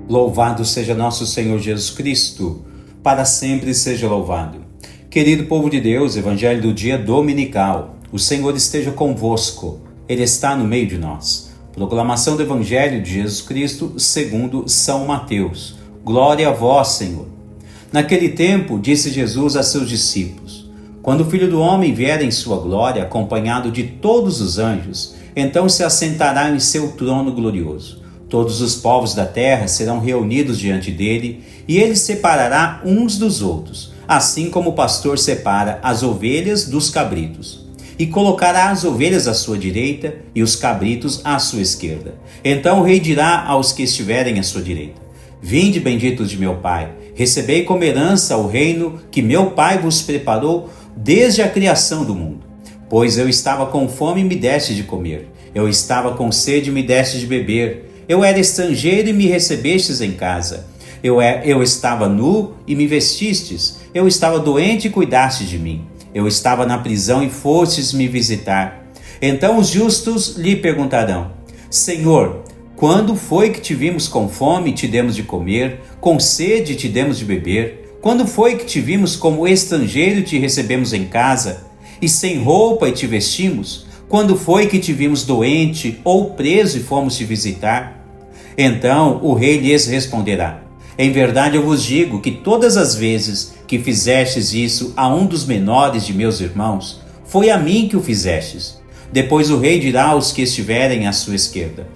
Louvado seja nosso Senhor Jesus Cristo, para sempre seja louvado. Querido povo de Deus, Evangelho do dia dominical. O Senhor esteja convosco, Ele está no meio de nós. Proclamação do Evangelho de Jesus Cristo segundo São Mateus. Glória a vós, Senhor. Naquele tempo, disse Jesus a seus discípulos: quando o Filho do Homem vier em sua glória, acompanhado de todos os anjos, então se assentará em seu trono glorioso. Todos os povos da terra serão reunidos diante dele, e ele separará uns dos outros, assim como o pastor separa as ovelhas dos cabritos. E colocará as ovelhas à sua direita e os cabritos à sua esquerda. Então o rei dirá aos que estiverem à sua direita: vinde, benditos de meu Pai, recebei como herança o reino que meu Pai vos preparou desde a criação do mundo. Pois eu estava com fome e me deste de comer, eu estava com sede e me deste de beber, eu era estrangeiro e me recebestes em casa. Eu estava nu e me vestistes. Eu estava doente e cuidastes de mim. Eu estava na prisão e fostes me visitar. Então os justos lhe perguntarão: Senhor, quando foi que te vimos com fome e te demos de comer, com sede e te demos de beber? Quando foi que te vimos como estrangeiro e te recebemos em casa, e sem roupa e te vestimos? Quando foi que te vimos doente ou preso e fomos te visitar? Então o rei lhes responderá: em verdade eu vos digo que todas as vezes que fizestes isso a um dos menores de meus irmãos, foi a mim que o fizestes. Depois o rei dirá aos que estiverem à sua esquerda: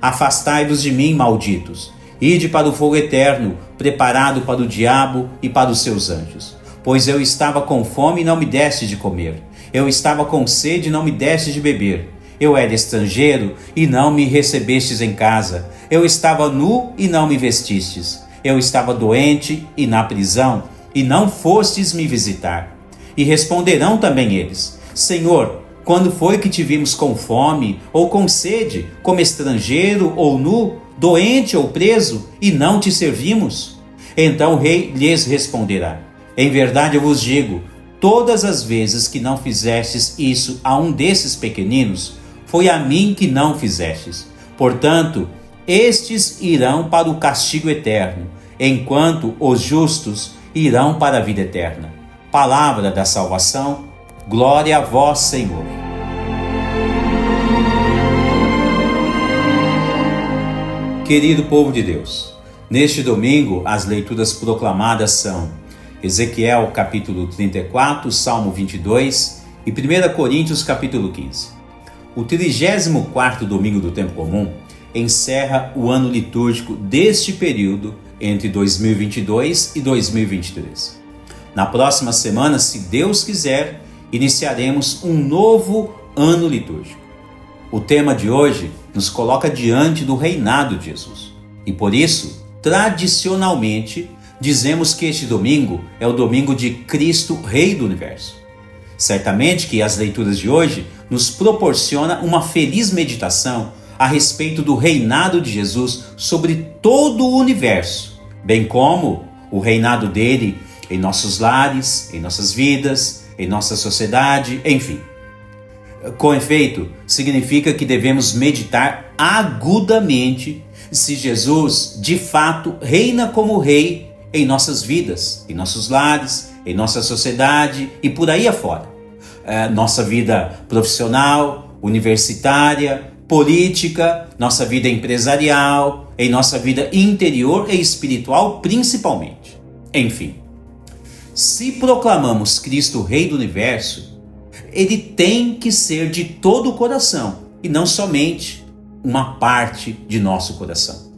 afastai-vos de mim, malditos, ide para o fogo eterno, preparado para o diabo e para os seus anjos. Pois eu estava com fome e não me deste de comer, eu estava com sede e não me deste de beber, eu era estrangeiro e não me recebestes em casa, eu estava nu e não me vestistes, eu estava doente e na prisão e não fostes me visitar. E responderão também eles: Senhor, quando foi que te vimos com fome ou com sede, como estrangeiro ou nu, doente ou preso, e não te servimos? Então o rei lhes responderá: em verdade eu vos digo, todas as vezes que não fizestes isso a um desses pequeninos, foi a mim que não fizestes. Portanto, estes irão para o castigo eterno, enquanto os justos irão para a vida eterna. Palavra da salvação, glória a vós, Senhor. Querido povo de Deus, neste domingo as leituras proclamadas são Ezequiel capítulo 34, Salmo 22 e 1 Coríntios capítulo 15. O 34º domingo do tempo comum encerra o ano litúrgico deste período entre 2022 e 2023. Na próxima semana, se Deus quiser, iniciaremos um novo ano litúrgico. O tema de hoje nos coloca diante do reinado de Jesus. E por isso, tradicionalmente, dizemos que este domingo é o domingo de Cristo, Rei do Universo. Certamente que as leituras de hoje nos proporciona uma feliz meditação a respeito do reinado de Jesus sobre todo o universo, bem como o reinado dele em nossos lares, em nossas vidas, em nossa sociedade, enfim. Com efeito, significa que devemos meditar agudamente se Jesus, de fato, reina como rei em nossas vidas, em nossos lares, em nossa sociedade e por aí afora. Nossa vida profissional, universitária, política, nossa vida empresarial, em nossa vida interior e espiritual principalmente. Enfim, se proclamamos Cristo Rei do Universo, ele tem que ser de todo o coração e não somente uma parte de nosso coração.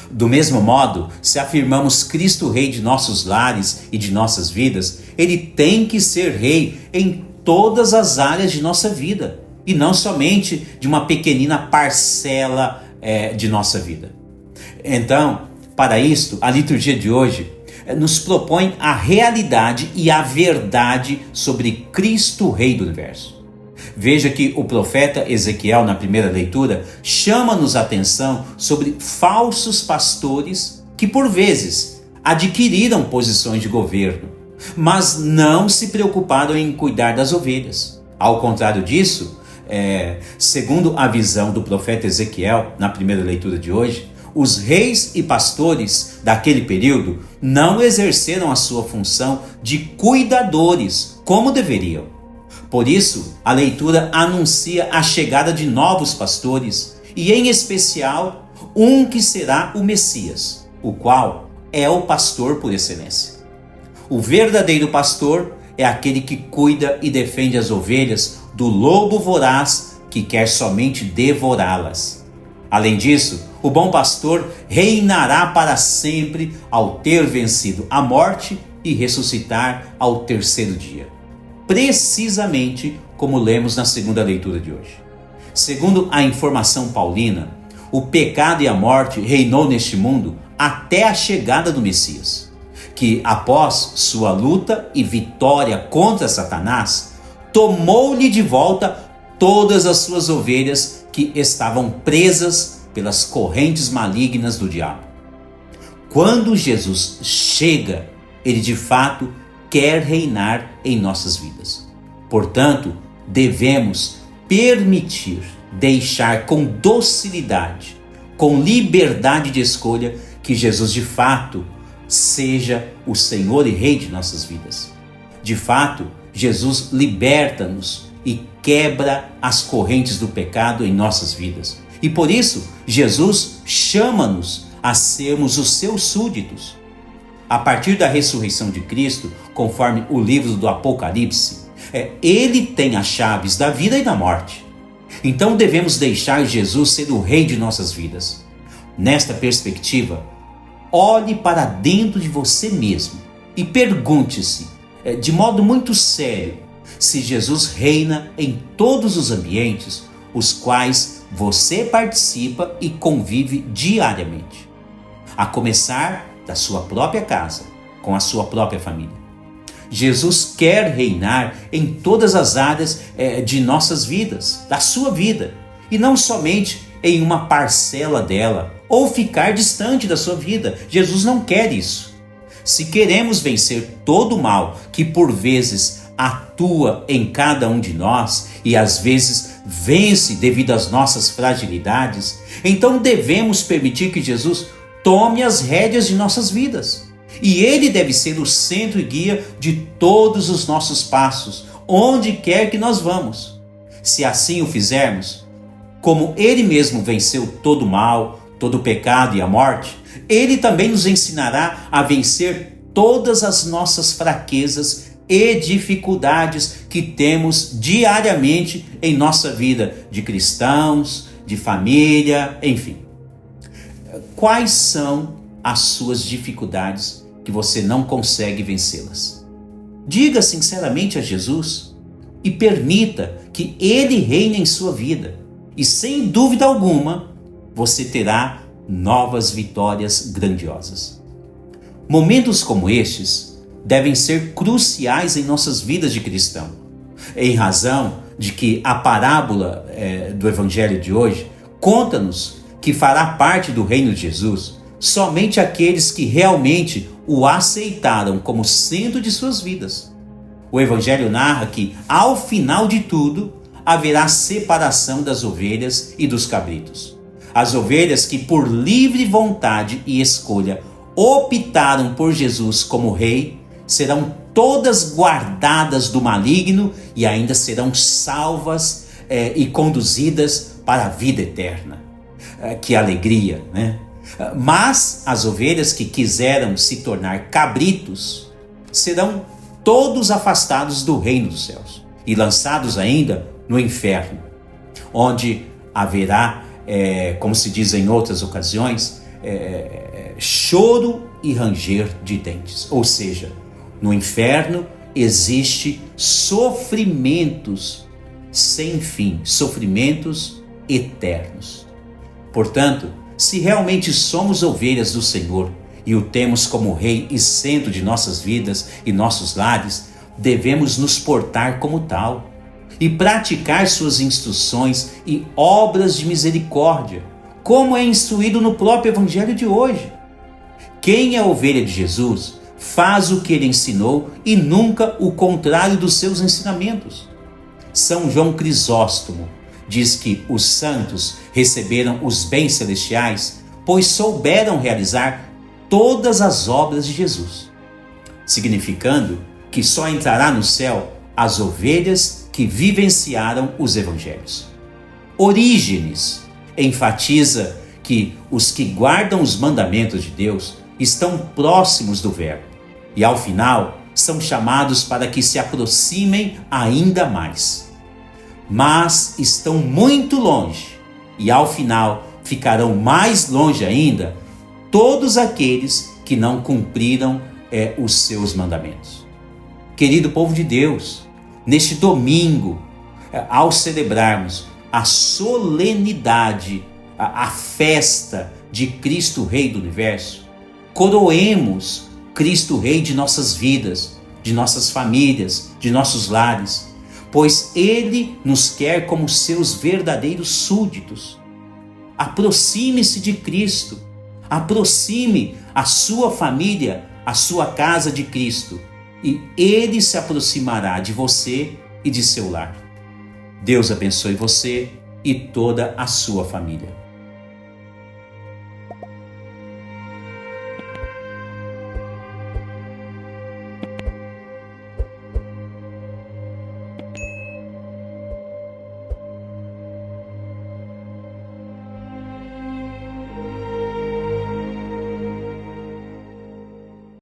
Do mesmo modo, se afirmamos Cristo Rei de nossos lares e de nossas vidas, ele tem que ser Rei em todas as áreas de nossa vida e não somente de uma pequenina parcela de nossa vida. Então, para isto, a liturgia de hoje nos propõe a realidade e a verdade sobre Cristo, Rei do Universo. Veja que o profeta Ezequiel, na primeira leitura, chama-nos a atenção sobre falsos pastores que, por vezes, adquiriram posições de governo, mas não se preocuparam em cuidar das ovelhas. Ao contrário disso, segundo a visão do profeta Ezequiel, na primeira leitura de hoje, Os reis e pastores daquele período não exerceram a sua função de cuidadores como deveriam. Por isso, a leitura anuncia a chegada de novos pastores e, em especial, um que será o Messias, o qual é o pastor por excelência. O verdadeiro pastor é aquele que cuida e defende as ovelhas do lobo voraz que quer somente devorá-las. Além disso, o bom pastor reinará para sempre ao ter vencido a morte e ressuscitar ao terceiro dia. Precisamente como lemos na segunda leitura de hoje. Segundo a informação paulina, o pecado e a morte reinou neste mundo até a chegada do Messias, que após sua luta e vitória contra Satanás, tomou-lhe de volta todas as suas ovelhas que estavam presas pelas correntes malignas do diabo. Quando Jesus chega, ele de fato quer reinar em nossas vidas. Portanto, devemos deixar com docilidade, com liberdade de escolha, que Jesus de fato seja o Senhor e Rei de nossas vidas. De fato, Jesus liberta-nos e quebra as correntes do pecado em nossas vidas. E por isso, Jesus chama-nos a sermos os seus súditos. A partir da ressurreição de Cristo, conforme o livro do Apocalipse, ele tem as chaves da vida e da morte. Então devemos deixar Jesus ser o Rei de nossas vidas. Nesta perspectiva, olhe para dentro de você mesmo e pergunte-se, de modo muito sério, se Jesus reina em todos os ambientes os quais você participa e convive diariamente. A começar da sua própria casa, com a sua própria família. Jesus quer reinar em todas as áreas de nossas vidas, da sua vida, e não somente em uma parcela dela, ou ficar distante da sua vida. Jesus não quer isso. Se queremos vencer todo o mal que por vezes atua em cada um de nós e às vezes vence devido às nossas fragilidades, então devemos permitir que Jesus tome as rédeas de nossas vidas. E ele deve ser o centro e guia de todos os nossos passos, onde quer que nós vamos. Se assim o fizermos, como ele mesmo venceu todo o mal, todo o pecado e a morte, ele também nos ensinará a vencer todas as nossas fraquezas e dificuldades que temos diariamente em nossa vida de cristãos, de família, enfim. Quais são as suas dificuldades que você não consegue vencê-las? Diga sinceramente a Jesus e permita que ele reine em sua vida. E sem dúvida alguma, você terá novas vitórias grandiosas. Momentos como estes devem ser cruciais em nossas vidas de cristão, em razão de que a parábola do Evangelho de hoje conta-nos que fará parte do reino de Jesus somente aqueles que realmente o aceitaram como centro de suas vidas. O Evangelho narra que, ao final de tudo, haverá separação das ovelhas e dos cabritos. As ovelhas que, por livre vontade e escolha, optaram por Jesus como rei, serão todas guardadas do maligno e ainda serão salvas e conduzidas para a vida eterna. Que alegria, né? Mas as ovelhas que quiseram se tornar cabritos serão todos afastados do reino dos céus e lançados ainda no inferno, onde haverá, como se diz em outras ocasiões, choro e ranger de dentes. Ou seja, no inferno existe sofrimentos sem fim, sofrimentos eternos. Portanto, se realmente somos ovelhas do Senhor e o temos como Rei e centro de nossas vidas e nossos lares, devemos nos portar como tal e praticar suas instruções e obras de misericórdia, como é instruído no próprio Evangelho de hoje. Quem é ovelha de Jesus faz o que ele ensinou e nunca o contrário dos seus ensinamentos. São João Crisóstomo diz que os santos receberam os bens celestiais pois souberam realizar todas as obras de Jesus, significando que só entrará no céu as ovelhas que vivenciaram os evangelhos. Orígenes enfatiza que os que guardam os mandamentos de Deus estão próximos do Verbo e, ao final, são chamados para que se aproximem ainda mais. Mas estão muito longe e, ao final, ficarão mais longe ainda todos aqueles que não cumpriram os seus mandamentos. Querido povo de Deus, neste domingo, ao celebrarmos a solenidade, a festa de Cristo Rei do Universo, coroemos Cristo Rei de nossas vidas, de nossas famílias, de nossos lares, pois Ele nos quer como seus verdadeiros súditos. Aproxime-se de Cristo, aproxime a sua família, a sua casa de Cristo, e Ele se aproximará de você e de seu lar. Deus abençoe você e toda a sua família.